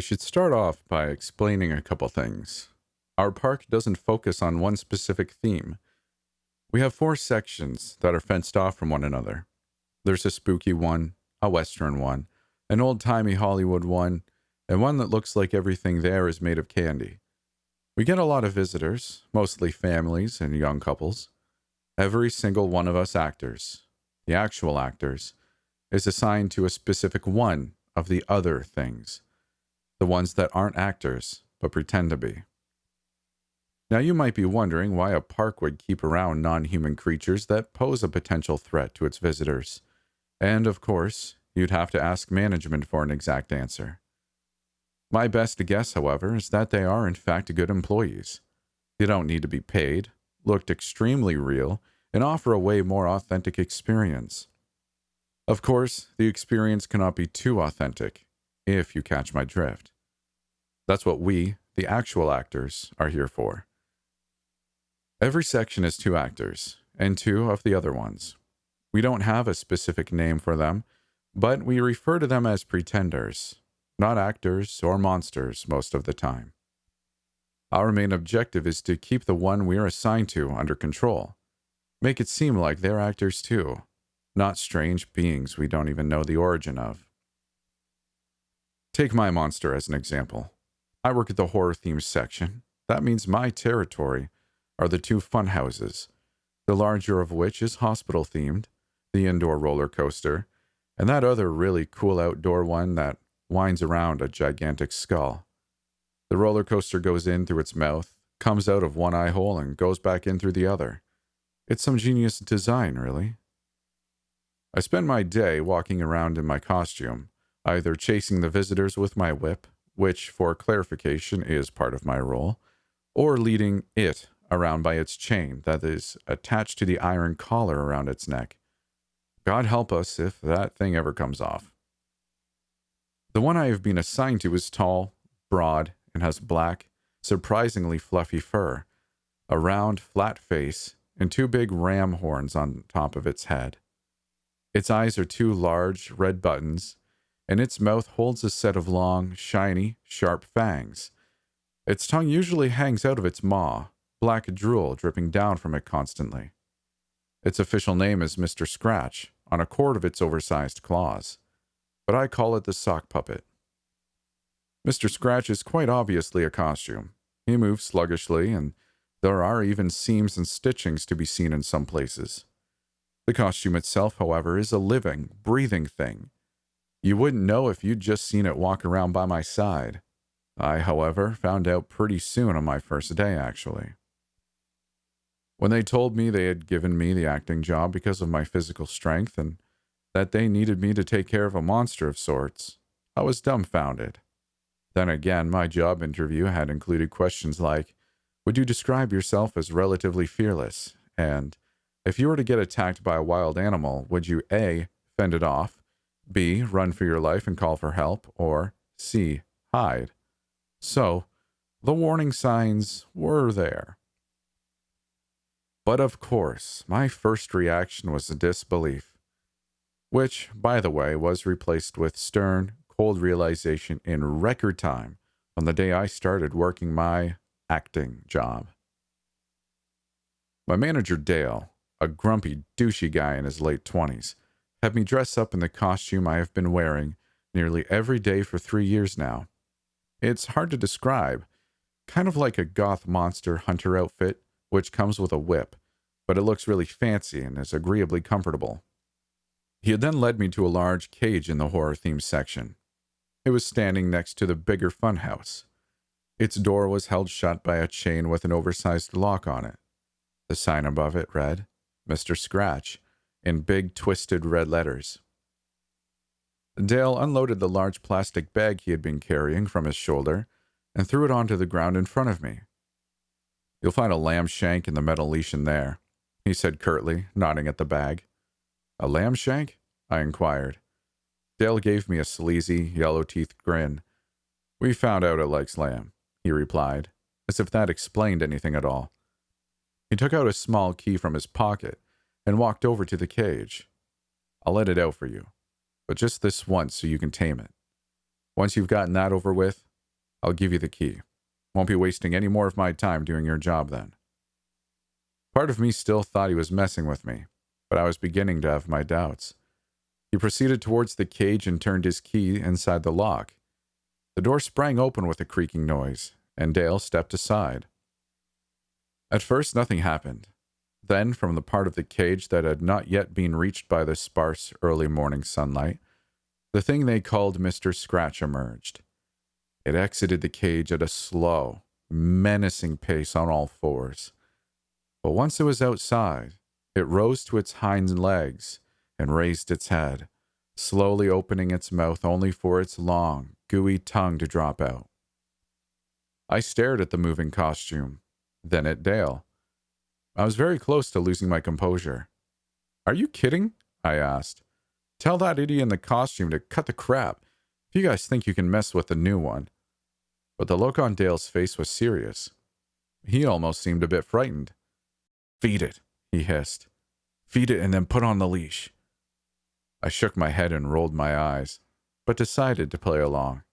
should start off by explaining a couple things. Our park doesn't focus on one specific theme. We have four sections that are fenced off from one another. There's a spooky one, a western one, an old-timey Hollywood one, and one that looks like everything there is made of candy. We get a lot of visitors, mostly families and young couples. Every single one of us actors, the actual actors, is assigned to a specific one of the other things. The ones that aren't actors, but pretend to be. Now you might be wondering why a park would keep around non-human creatures that pose a potential threat to its visitors. And of course, you'd have to ask management for an exact answer. My best guess, however, is that they are in fact good employees. They don't need to be paid, looked extremely real, and offer a way more authentic experience. Of course, the experience cannot be too authentic, if you catch my drift. That's what we, the actual actors, are here for. Every section is two actors, and two of the other ones. We don't have a specific name for them, but we refer to them as pretenders, not actors or monsters most of the time. Our main objective is to keep the one we're assigned to under control. Make it seem like they're actors too, not strange beings we don't even know the origin of. Take my monster as an example. I work at the horror-themed section. That means my territory are the two fun houses, the larger of which is hospital-themed, the indoor roller coaster, and that other really cool outdoor one that winds around a gigantic skull. The roller coaster goes in through its mouth, comes out of one eye hole, and goes back in through the other. It's some genius design, really. I spend my day walking around in my costume, either chasing the visitors with my whip, which, for clarification, is part of my role, or leading it around by its chain that is attached to the iron collar around its neck. God help us if that thing ever comes off. The one I have been assigned to is tall, broad, and has black, surprisingly fluffy fur, a round, flat face, and two big ram horns on top of its head. Its eyes are two large, red buttons, and its mouth holds a set of long, shiny, sharp fangs. Its tongue usually hangs out of its maw, black drool dripping down from it constantly. Its official name is Mr. Scratch, on a cord of its oversized claws, but I call it the sock puppet. Mr. Scratch is quite obviously a costume. He moves sluggishly, and there are even seams and stitchings to be seen in some places. The costume itself, however, is a living, breathing thing. You wouldn't know if you'd just seen it walk around by my side. I, however, found out pretty soon on my first day, actually. When they told me they had given me the acting job because of my physical strength and that they needed me to take care of a monster of sorts, I was dumbfounded. Then again, my job interview had included questions like, would you describe yourself as relatively fearless? And if you were to get attacked by a wild animal, would you A, fend it off, B, run for your life and call for help, or C, hide? So, the warning signs were there. But of course, my first reaction was disbelief, which, by the way, was replaced with stern, cold realization in record time on the day I started working my acting job. My manager, Dale, a grumpy, douchey guy in his late 20s, had me dress up in the costume I have been wearing nearly every day for 3 years now. It's hard to describe, kind of like a goth monster hunter outfit, which comes with a whip, but it looks really fancy and is agreeably comfortable. He had then led me to a large cage in the horror-themed section. It was standing next to the bigger funhouse. Its door was held shut by a chain with an oversized lock on it. The sign above it read, Mr. Scratch, in big twisted red letters. Dale unloaded the large plastic bag he had been carrying from his shoulder and threw it onto the ground in front of me. You'll find a lamb shank in the metal leash in there, he said curtly, nodding at the bag. A lamb shank? I inquired. Dale gave me a sleazy, yellow-teethed grin. We found out it likes lamb, he replied, as if that explained anything at all. He took out a small key from his pocket and walked over to the cage. I'll let it out for you, but just this once so you can tame it. Once you've gotten that over with, I'll give you the key. Won't be wasting any more of my time doing your job then." Part of me still thought he was messing with me, but I was beginning to have my doubts. He proceeded towards the cage and turned his key inside the lock. The door sprang open with a creaking noise, and Dale stepped aside. At first, nothing happened. Then, from the part of the cage that had not yet been reached by the sparse early morning sunlight, the thing they called Mr. Scratch emerged. It exited the cage at a slow, menacing pace on all fours. But once it was outside, it rose to its hind legs and raised its head, slowly opening its mouth only for its long, gooey tongue to drop out. I stared at the moving costume, then at Dale. I was very close to losing my composure. "Are you kidding?" I asked. "Tell that idiot in the costume to cut the crap if you guys think you can mess with the new one." But the look on Dale's face was serious. He almost seemed a bit frightened. "Feed it," he hissed. "Feed it and then put on the leash." I shook my head and rolled my eyes, but decided to play along.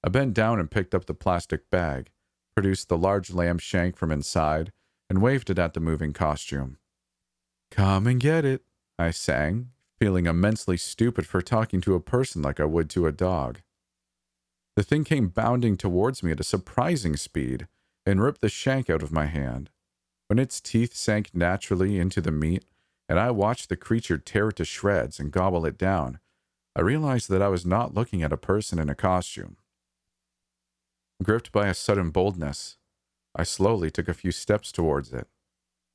I bent down and picked up the plastic bag, produced the large lamb shank from inside, and waved it at the moving costume. "Come and get it," I sang, feeling immensely stupid for talking to a person like I would to a dog. The thing came bounding towards me at a surprising speed and ripped the shank out of my hand. When its teeth sank naturally into the meat, and I watched the creature tear it to shreds and gobble it down, I realized that I was not looking at a person in a costume. Gripped by a sudden boldness, I slowly took a few steps towards it,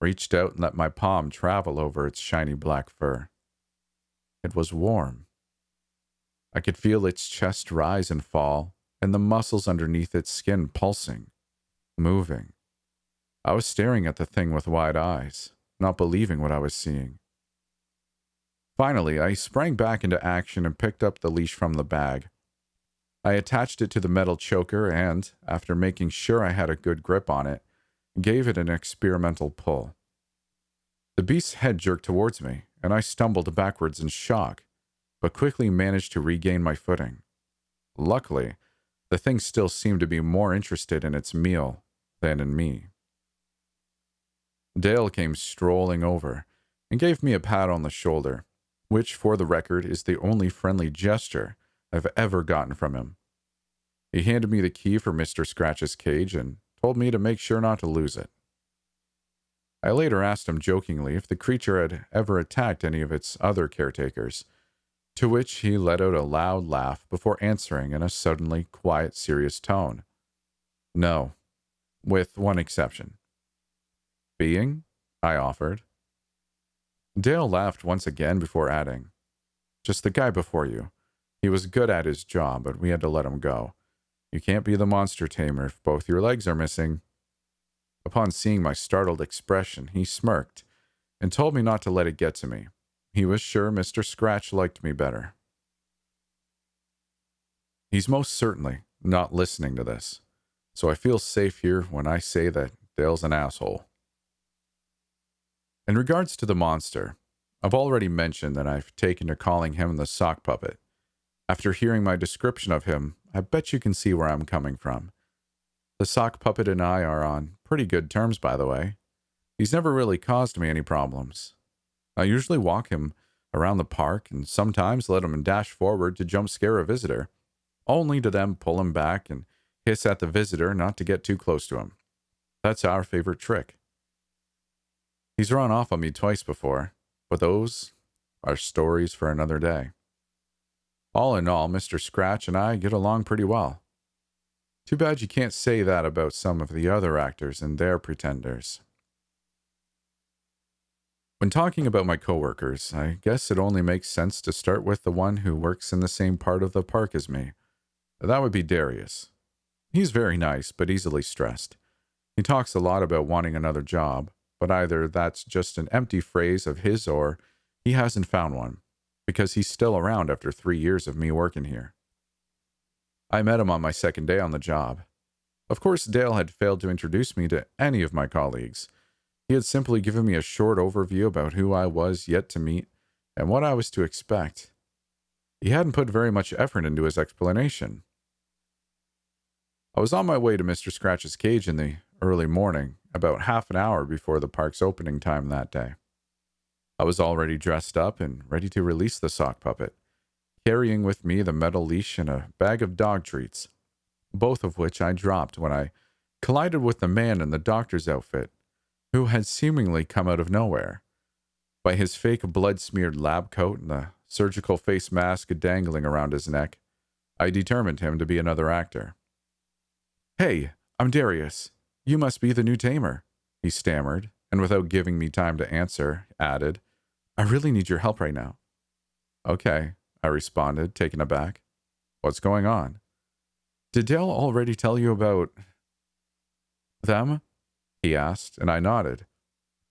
reached out and let my palm travel over its shiny black fur. It was warm. I could feel its chest rise and fall, and the muscles underneath its skin pulsing, moving. I was staring at the thing with wide eyes, not believing what I was seeing. Finally, I sprang back into action and picked up the leash from the bag. I attached it to the metal choker and, after making sure I had a good grip on it, gave it an experimental pull. The beast's head jerked towards me, and I stumbled backwards in shock, but quickly managed to regain my footing. Luckily, the thing still seemed to be more interested in its meal than in me. Dale came strolling over and gave me a pat on the shoulder, which, for the record, is the only friendly gesture I've ever gotten from him. He handed me the key for Mr. Scratch's cage and told me to make sure not to lose it. I later asked him jokingly if the creature had ever attacked any of its other caretakers, to which he let out a loud laugh before answering in a suddenly quiet, serious tone. "No, with one exception." "Being?" I offered. Dale laughed once again before adding, "Just the guy before you. He was good at his job, but we had to let him go. You can't be the monster tamer if both your legs are missing." Upon seeing my startled expression, he smirked and told me not to let it get to me. He was sure Mr. Scratch liked me better. He's most certainly not listening to this, so I feel safe here when I say that Dale's an asshole. In regards to the monster, I've already mentioned that I've taken to calling him the sock puppet. After hearing my description of him, I bet you can see where I'm coming from. The sock puppet and I are on pretty good terms, by the way. He's never really caused me any problems. I usually walk him around the park and sometimes let him dash forward to jump scare a visitor, only to then pull him back and hiss at the visitor not to get too close to him. That's our favorite trick. He's run off on me twice before, but those are stories for another day. All in all, Mr. Scratch and I get along pretty well. Too bad you can't say that about some of the other actors and their pretenders. When talking about my coworkers, I guess it only makes sense to start with the one who works in the same part of the park as me. That would be Darius. He's very nice, but easily stressed. He talks a lot about wanting another job, but either that's just an empty phrase of his or he hasn't found one, because he's still around after 3 years of me working here. I met him on my second day on the job. Of course, Dale had failed to introduce me to any of my colleagues. He had simply given me a short overview about who I was yet to meet and what I was to expect. He hadn't put very much effort into his explanation. I was on my way to Mr. Scratch's cage in the early morning, about half an hour before the park's opening time that day. I was already dressed up and ready to release the sock puppet, carrying with me the metal leash and a bag of dog treats, both of which I dropped when I collided with the man in the doctor's outfit, who had seemingly come out of nowhere. By his fake blood-smeared lab coat and the surgical face mask dangling around his neck, I determined him to be another actor. "Hey, I'm Darius. You must be the new tamer," he stammered, and without giving me time to answer, added, "I really need your help right now." "Okay," I responded, taken aback. "What's going on?" "Did Dale already tell you about them?" he asked, and I nodded.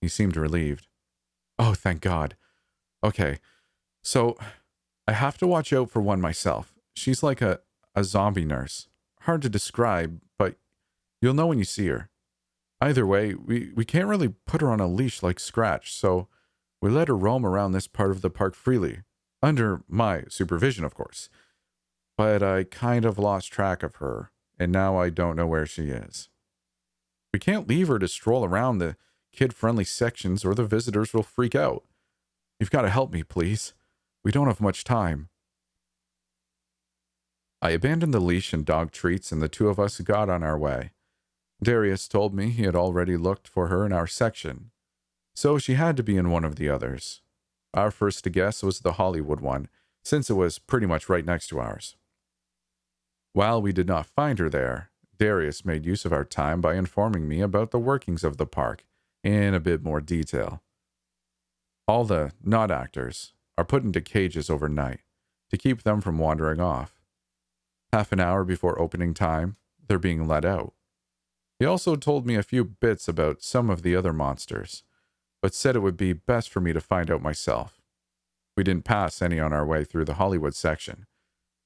He seemed relieved. "Oh, thank God. Okay, so I have to watch out for one myself. She's like a zombie nurse. Hard to describe, but you'll know when you see her. Either way, we can't really put her on a leash like Scratch, so we let her roam around this part of the park freely. Under my supervision, of course. But I kind of lost track of her, and now I don't know where she is. We can't leave her to stroll around the kid-friendly sections or the visitors will freak out. You've got to help me, please. We don't have much time." I abandoned the leash and dog treats, and the two of us got on our way. Darius told me he had already looked for her in our section, so she had to be in one of the others. Our first guess was the Hollywood one, since it was pretty much right next to ours. While we did not find her there, Darius made use of our time by informing me about the workings of the park in a bit more detail. All the not actors are put into cages overnight to keep them from wandering off. Half an hour before opening time, they're being let out. He also told me a few bits about some of the other monsters, but said it would be best for me to find out myself. We didn't pass any on our way through the Hollywood section,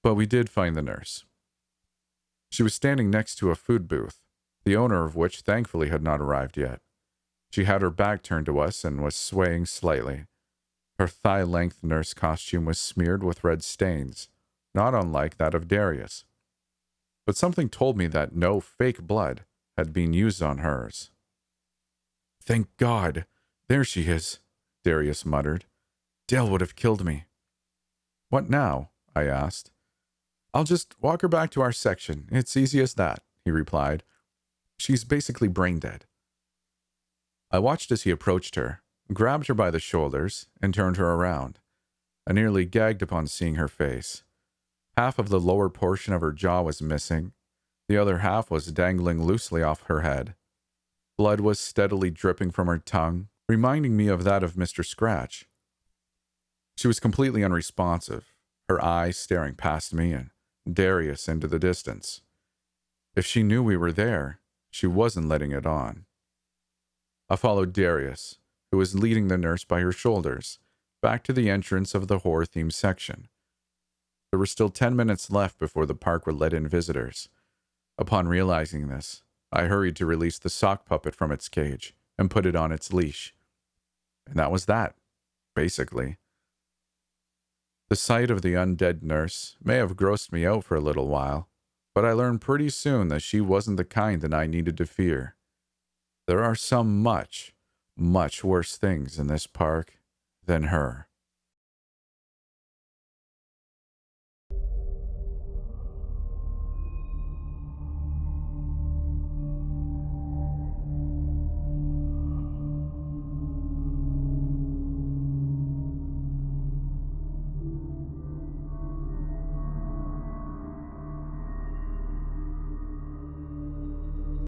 but we did find the nurse. She was standing next to a food booth, the owner of which thankfully had not arrived yet. She had her back turned to us and was swaying slightly. Her thigh-length nurse costume was smeared with red stains, not unlike that of Darius. But something told me that no fake blood had been used on hers. "Thank God! There she is," Darius muttered. "Dale would have killed me." "What now?" I asked. "I'll just walk her back to our section. It's easy as that," he replied. "She's basically brain dead." I watched as he approached her, grabbed her by the shoulders, and turned her around. I nearly gagged upon seeing her face. Half of the lower portion of her jaw was missing. The other half was dangling loosely off her head. Blood was steadily dripping from her tongue, reminding me of that of Mr. Scratch. She was completely unresponsive, her eyes staring past me and Darius into the distance. If she knew we were there, she wasn't letting it on. I followed Darius, who was leading the nurse by her shoulders, back to the entrance of the horror-themed section. There were still 10 minutes left before the park would let in visitors. Upon realizing this, I hurried to release the sock puppet from its cage and put it on its leash. And that was that, basically. The sight of the undead nurse may have grossed me out for a little while, but I learned pretty soon that she wasn't the kind that I needed to fear. There are some much, much worse things in this park than her.